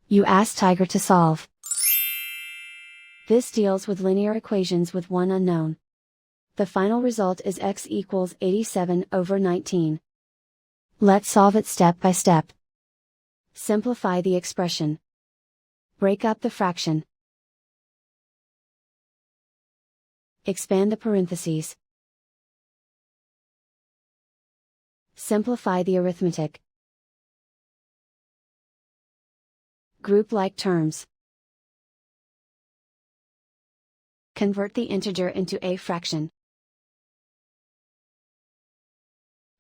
You ask Tiger to solve. This deals with linear equations with one unknown. The final result is x equals 87/19. Let's solve it step by step. Simplify the expression. Break up the fraction. Expand the parentheses. Simplify the arithmetic. Group like terms. Convert the integer into a fraction.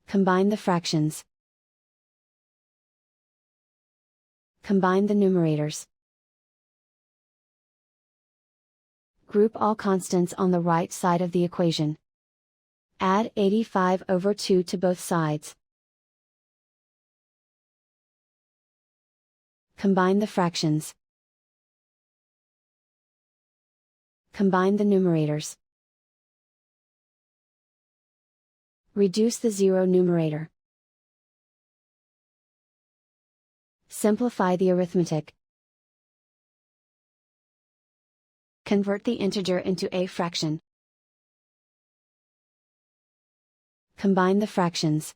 Combine the fractions. Combine the numerators. Group all constants on the right side of the equation. Add 85/2 to both sides. Combine the fractions. Combine the numerators. Reduce the zero numerator. Simplify the arithmetic. Convert the integer into a fraction. Combine the fractions.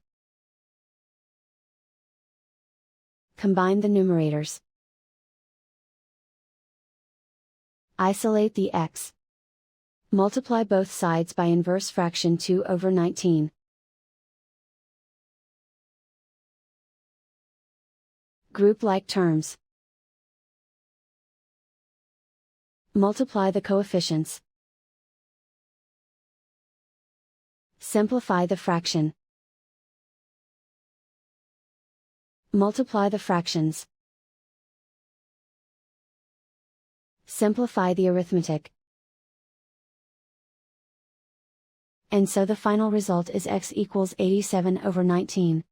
Combine the numerators. Isolate the x. Multiply both sides by inverse fraction 2/19. Group like terms. Multiply the coefficients. Simplify the fraction. Multiply the fractions. Simplify the arithmetic. And so the final result is x equals 87/19.